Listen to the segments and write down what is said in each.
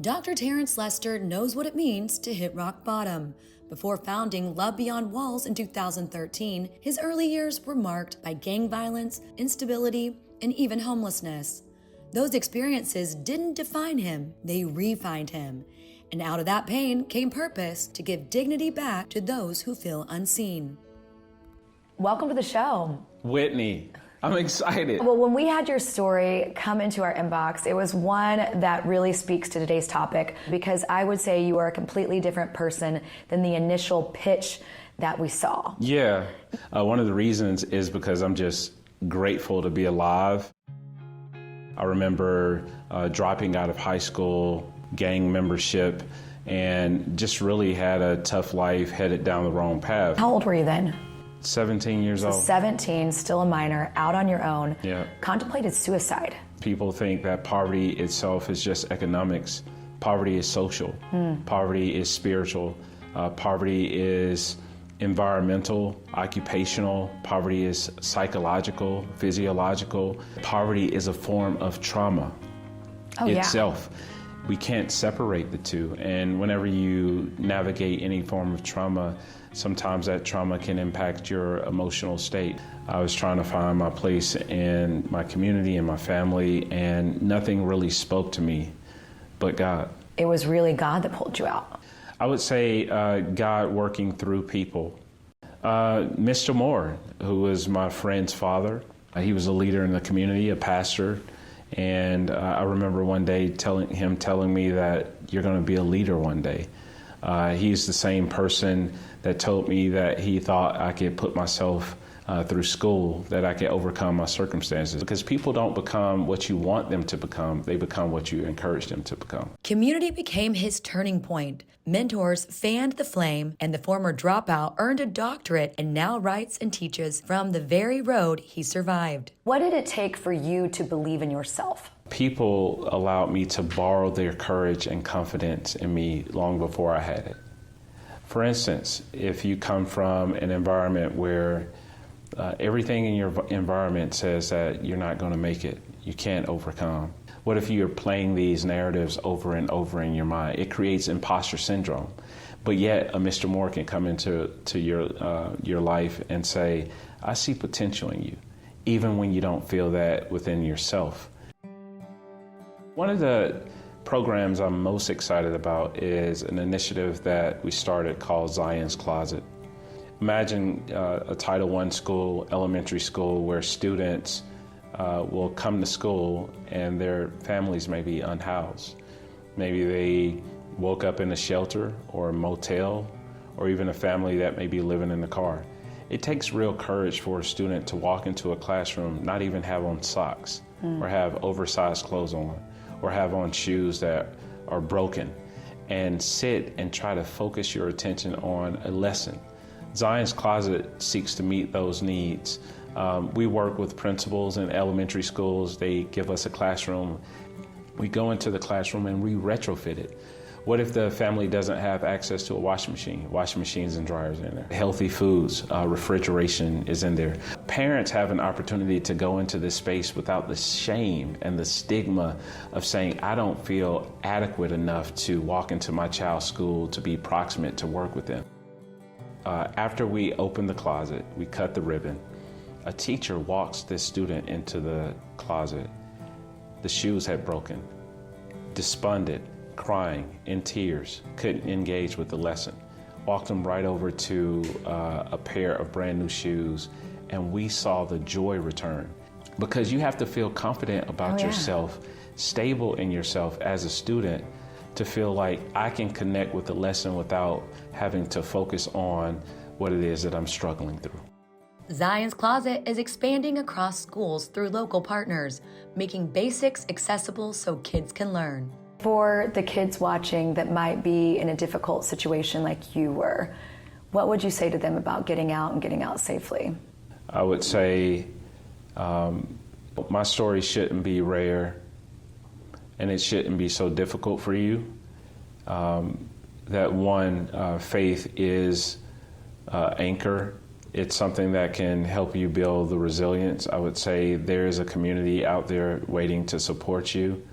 Dr. Terence Lester knows what it means to hit rock bottom. Before founding Love Beyond Walls in 2013, his early years were marked by gang violence, instability, and even homelessness. Those experiences didn't define him, they refined him. And out of that pain came purpose to give dignity back to those who feel unseen. Welcome to the show. Whitney, I'm excited. Well, when we had your story come into our inbox, it was one that really speaks to today's topic because I would say you are a completely different person than the initial pitch that we saw. Yeah, one of the reasons is because I'm just grateful to be alive. I remember dropping out of high school, gang membership, and just really had a tough life, headed down the wrong path. How old were you then? 17 years old. 17, still a minor, out on your own. Yeah. Contemplated suicide. People think that poverty itself is just economics. Poverty is social. Poverty is spiritual. Poverty is environmental, occupational. Poverty is psychological, physiological. Poverty is a form of trauma itself. Yeah. We can't separate the two. And whenever you navigate any form of trauma, sometimes that trauma can impact your emotional state. I was trying to find my place in my community and my family, and nothing really spoke to me but God. It was really God that pulled you out. I would say God working through people. Mr. Moore, who was my friend's father, he was a leader in the community, a pastor. And I remember one day telling me that you're going to be a leader one day. He's the same person that told me that he thought I could put myself through school, that I could overcome my circumstances. Because people don't become what you want them to become, they become what you encourage them to become. Community became his turning point. Mentors fanned the flame, and the former dropout earned a doctorate and now writes and teaches from the very road he survived. What did it take for you to believe in yourself? People allowed me to borrow their courage and confidence in me long before I had it. For instance, if you come from an environment where everything in your environment says that you're not going to make it, you can't overcome. What if you're playing these narratives over and over in your mind? It creates imposter syndrome. But yet a Mr. Moore can come into your life and say, I see potential in you, even when you don't feel that within yourself. One of the programs I'm most excited about is an initiative that we started called Zion's Closet. Imagine a Title I school, elementary school, where students will come to school and their families may be unhoused. Maybe they woke up in a shelter or a motel, or even a family that may be living in the car. It takes real courage for a student to walk into a classroom, not even have on socks, or have oversized clothes on, or have on shoes that are broken, and sit and try to focus your attention on a lesson. Zion's Closet seeks to meet those needs. We work with principals in elementary schools. They give us a classroom. We go into the classroom and we retrofit it. What if the family doesn't have access to a washing machine? Washing machines and dryers in there. Healthy foods, refrigeration is in there. Parents have an opportunity to go into this space without the shame and the stigma of saying, I don't feel adequate enough to walk into my child's school to be proximate to work with them. After we open the closet, we cut the ribbon. A teacher walks this student into the closet. The shoes had broken, despondent, crying, in tears, couldn't engage with the lesson. Walked them right over to a pair of brand new shoes, and we saw the joy return. Because you have to feel confident about yourself, stable in yourself as a student, to feel like I can connect with the lesson without having to focus on what it is that I'm struggling through. Zion's Closet is expanding across schools through local partners, making basics accessible so kids can learn. For the kids watching that might be in a difficult situation like you were, what would you say to them about getting out and getting out safely? I would say my story shouldn't be rare, and it shouldn't be so difficult for you. That one, faith is anchor. It's something that can help you build the resilience. I would say there is a community out there waiting to support you.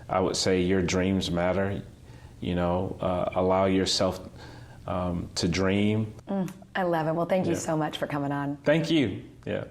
I would say your dreams matter. allow yourself to dream. I love it. Well, thank you so much for coming on. Thank you. Yeah.